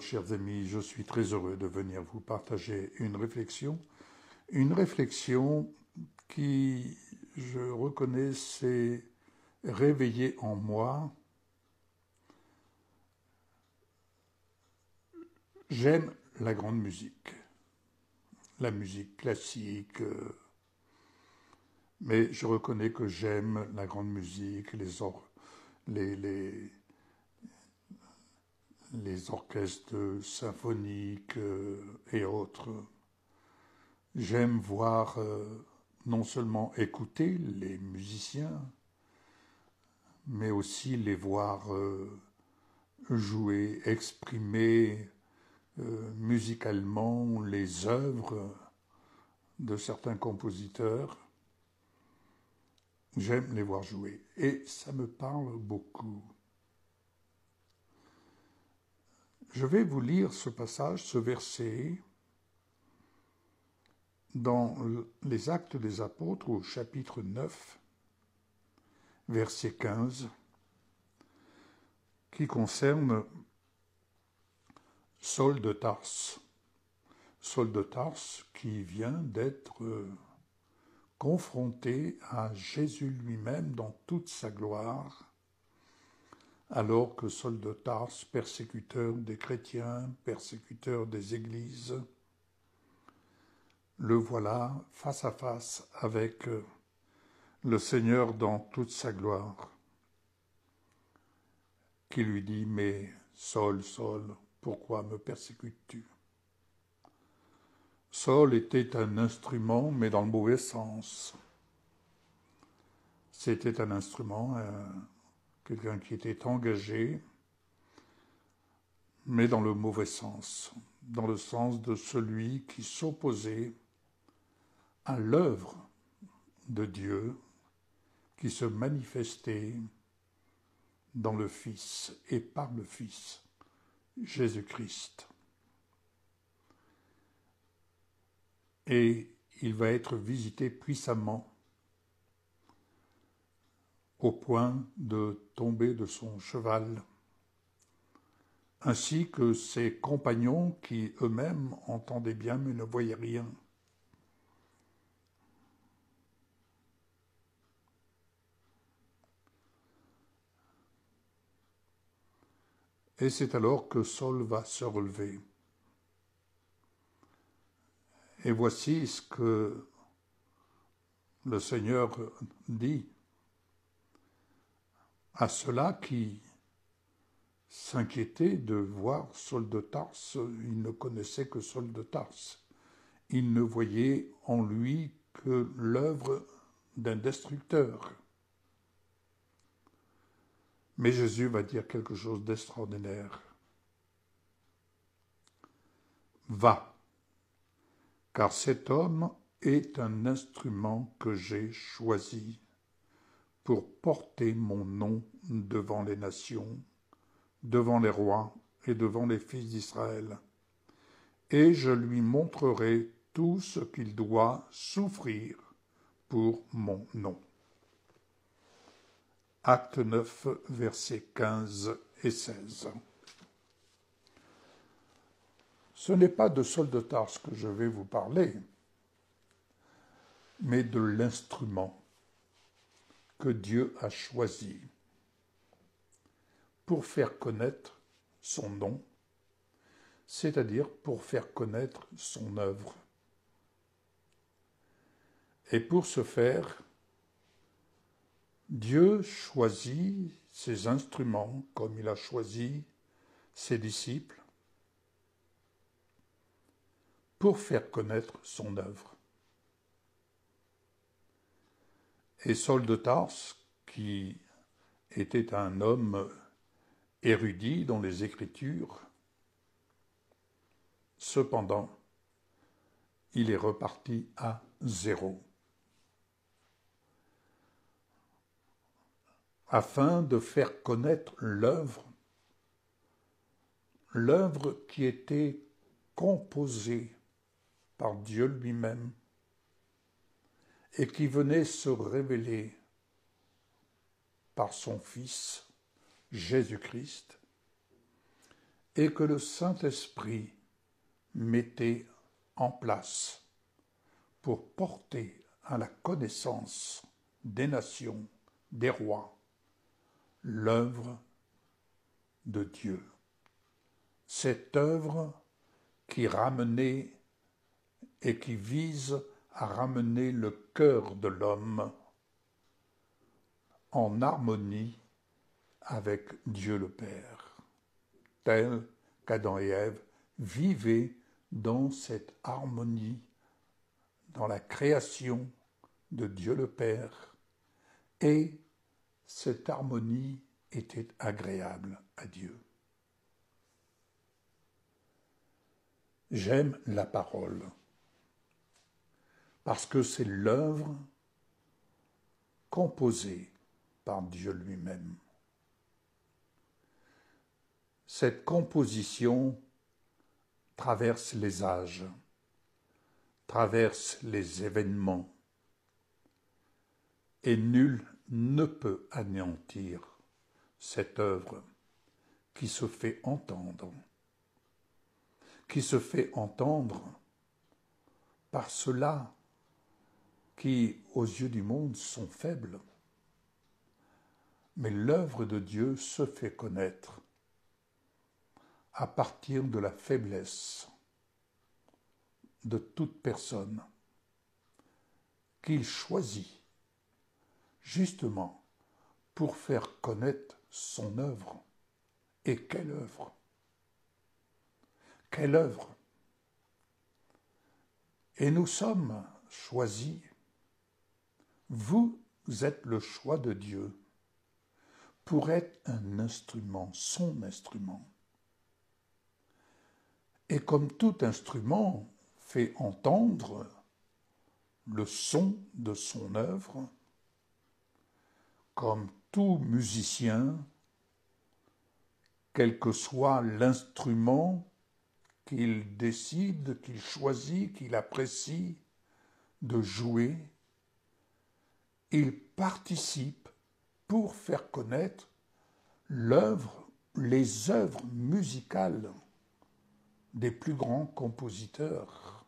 chers amis, je suis très heureux de venir vous partager une réflexion qui, je reconnais, s'est réveillée en moi. J'aime la grande musique, la musique classique, mais je reconnais que j'aime la grande musique, les orchestres symphoniques et autres. J'aime voir, non seulement écouter les musiciens, mais aussi les voir jouer, exprimer musicalement les œuvres de certains compositeurs. J'aime les voir jouer et ça me parle beaucoup. Je vais vous lire ce passage, ce verset, dans les Actes des Apôtres au chapitre 9, verset 15, qui concerne Saul de Tarse. Saul de Tarse qui vient d'être confronté à Jésus lui-même dans toute sa gloire, alors que Saul de Tarse, persécuteur des chrétiens, persécuteur des églises, le voilà face à face avec le Seigneur dans toute sa gloire, qui lui dit « Mais Saul, Saul, pourquoi me persécutes-tu » Saul était un instrument, mais dans le mauvais sens. C'était un instrument, quelqu'un qui était engagé, mais dans le mauvais sens, dans le sens de celui qui s'opposait à l'œuvre de Dieu qui se manifestait dans le Fils et par le Fils, Jésus-Christ. Et il va être visité puissamment au point de tomber de son cheval, ainsi que ses compagnons qui eux-mêmes entendaient bien mais ne voyaient rien. Et c'est alors que Saul va se relever. Et voici ce que le Seigneur dit à ceux-là qui s'inquiétaient de voir Saul de Tarse. Ils ne connaissaient que Saul de Tarse. Ils ne voyaient en lui que l'œuvre d'un destructeur. Mais Jésus va dire quelque chose d'extraordinaire. Va, car cet homme est un instrument que j'ai choisi pour porter mon nom devant les nations, devant les rois et devant les fils d'Israël. Et je lui montrerai tout ce qu'il doit souffrir pour mon nom. Acte 9, versets 15 et 16. Ce n'est pas de Saul de Tarse que je vais vous parler, mais de l'instrument que Dieu a choisi pour faire connaître son nom, c'est-à-dire pour faire connaître son œuvre. Et pour ce faire, Dieu choisit ses instruments comme il a choisi ses disciples pour faire connaître son œuvre. Et Saul de Tarse, qui était un homme érudit dans les Écritures, cependant, il est reparti à zéro, afin de faire connaître l'œuvre qui était composée par Dieu lui-même et qui venait se révéler par son Fils, Jésus-Christ, et que le Saint-Esprit mettait en place pour porter à la connaissance des nations, des rois, l'œuvre de Dieu. Cette œuvre qui ramenait et qui vise à ramener le cœur de l'homme en harmonie avec Dieu le Père, tel qu'Adam et Ève vivaient dans cette harmonie, dans la création de Dieu le Père, et cette harmonie était agréable à Dieu. J'aime la parole, parce que c'est l'œuvre composée par Dieu lui-même. Cette composition traverse les âges, traverse les événements, et nul ne peut anéantir cette œuvre qui se fait entendre par ceux-là qui, aux yeux du monde, sont faibles. Mais l'œuvre de Dieu se fait connaître à partir de la faiblesse de toute personne qu'il choisit justement pour faire connaître son œuvre. Et quelle œuvre! Quelle œuvre! Et nous sommes choisis. Vous êtes le choix de Dieu pour être un instrument, son instrument. Et comme tout instrument fait entendre le son de son œuvre, comme tout musicien, quel que soit l'instrument qu'il décide, qu'il choisit, qu'il apprécie de jouer, il participe pour faire connaître les œuvres musicales des plus grands compositeurs.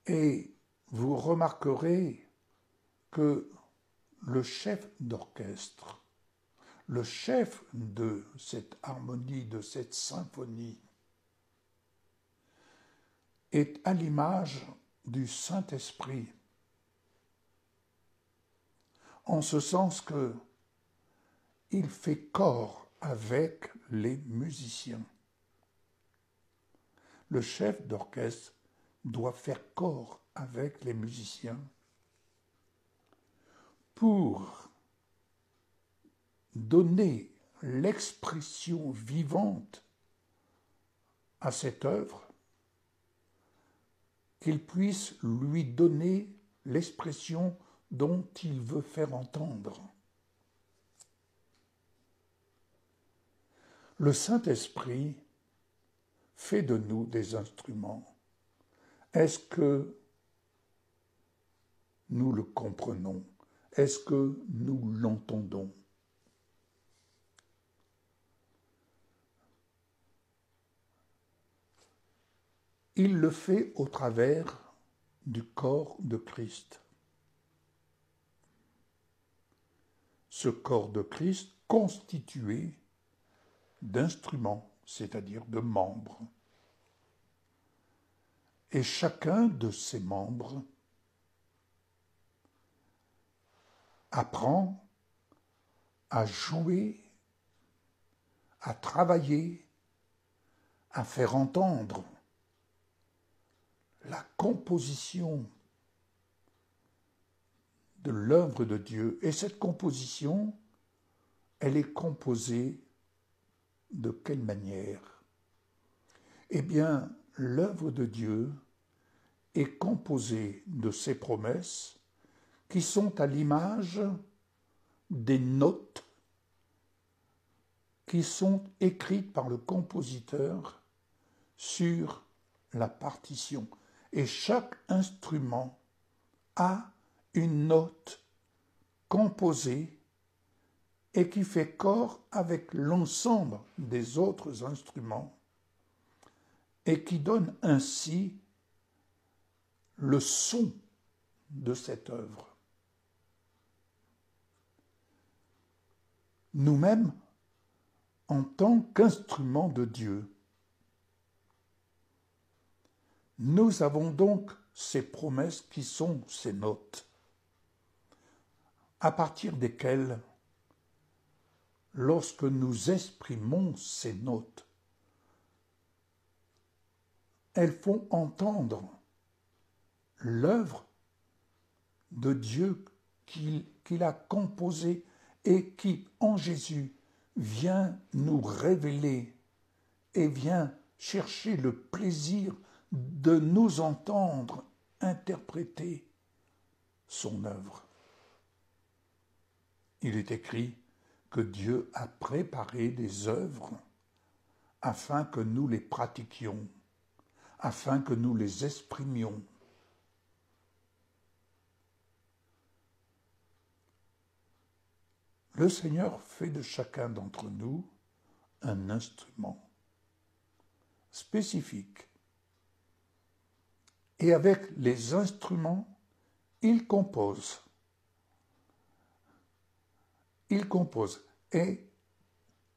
Et vous remarquerez que le chef d'orchestre, le chef de cette harmonie, de cette symphonie, est à l'image du Saint-Esprit, en ce sens que il fait corps avec les musiciens. Le chef d'orchestre doit faire corps avec les musiciens pour donner l'expression vivante à cette œuvre, qu'il puisse lui donner l'expression dont il veut faire entendre. Le Saint-Esprit fait de nous des instruments. Est-ce que nous le comprenons? Est-ce que nous l'entendons? Il le fait au travers du corps de Christ. Ce corps de Christ constitué d'instruments, c'est-à-dire de membres. Et chacun de ces membres apprend à jouer, à travailler, à faire entendre la composition de l'œuvre de Dieu. Et cette composition, elle est composée de quelle manière? Eh bien, l'œuvre de Dieu est composée de ses promesses qui sont à l'image des notes qui sont écrites par le compositeur sur la partition. Et chaque instrument a une note composée et qui fait corps avec l'ensemble des autres instruments et qui donne ainsi le son de cette œuvre. Nous-mêmes, en tant qu'instruments de Dieu, nous avons donc ces promesses qui sont ces notes, à partir desquelles, lorsque nous exprimons ces notes, elles font entendre l'œuvre de Dieu qu'il a composée et qui, en Jésus, vient nous révéler et vient chercher le plaisir de nous entendre interpréter son œuvre. Il est écrit que Dieu a préparé des œuvres afin que nous les pratiquions, afin que nous les exprimions. Le Seigneur fait de chacun d'entre nous un instrument spécifique. Et avec les instruments, il compose. Il compose. Et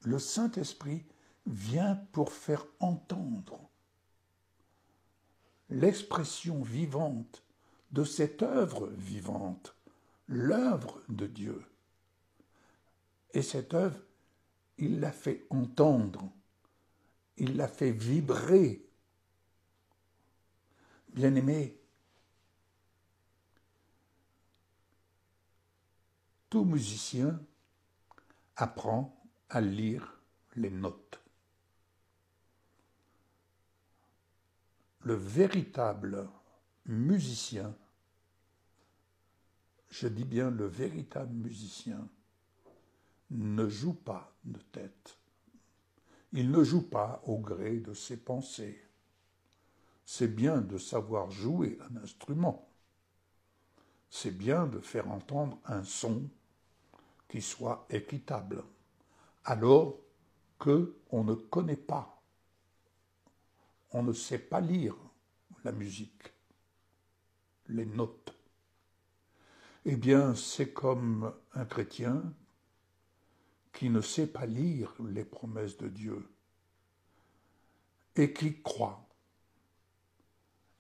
le Saint-Esprit vient pour faire entendre l'expression vivante de cette œuvre vivante, l'œuvre de Dieu. Et cette œuvre, il l'a fait entendre, il l'a fait vibrer. Bien-aimés, tout musicien apprend à lire les notes. Le véritable musicien, je dis bien le véritable musicien, ne joue pas de tête. Il ne joue pas au gré de ses pensées. C'est bien de savoir jouer un instrument. C'est bien de faire entendre un son qui soit équitable, alors qu'on ne connaît pas, on ne sait pas lire la musique, les notes. Eh bien, c'est comme un chrétien qui ne sait pas lire les promesses de Dieu et qui croit.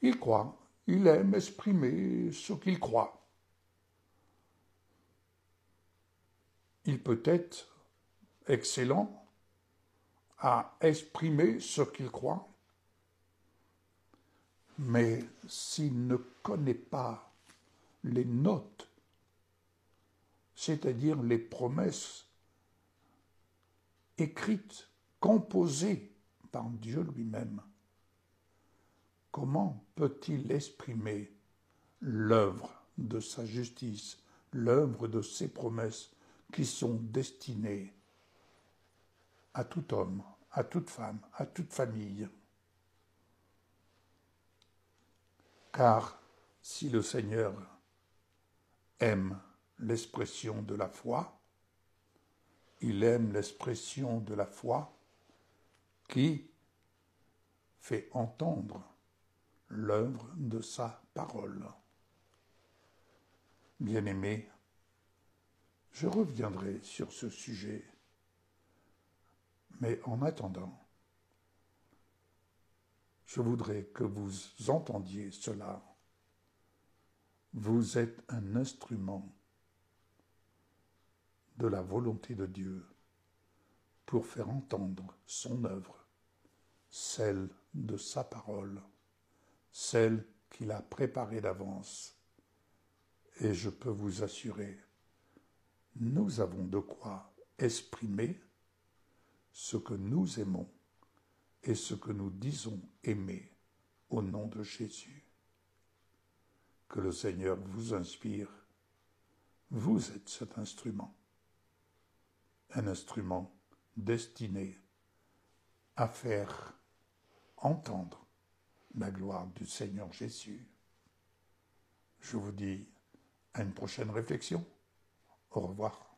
Il croit, il aime exprimer ce qu'il croit. Il peut être excellent à exprimer ce qu'il croit, mais s'il ne connaît pas les notes, c'est-à-dire les promesses écrites, composées par Dieu lui-même, comment peut-il exprimer l'œuvre de sa justice, l'œuvre de ses promesses qui sont destinées à tout homme, à toute femme, à toute famille? Car si le Seigneur aime l'expression de la foi, il aime l'expression de la foi qui fait entendre l'œuvre de sa parole. Bien-aimés, je reviendrai sur ce sujet, mais en attendant, je voudrais que vous entendiez cela. Vous êtes un instrument de la volonté de Dieu pour faire entendre son œuvre, celle de sa parole, celle qu'il a préparée d'avance. Et je peux vous assurer, nous avons de quoi exprimer ce que nous aimons et ce que nous disons aimer au nom de Jésus. Que le Seigneur vous inspire. Vous êtes cet instrument. Un instrument destiné à faire entendre la gloire du Seigneur Jésus. Je vous dis à une prochaine réflexion. Au revoir.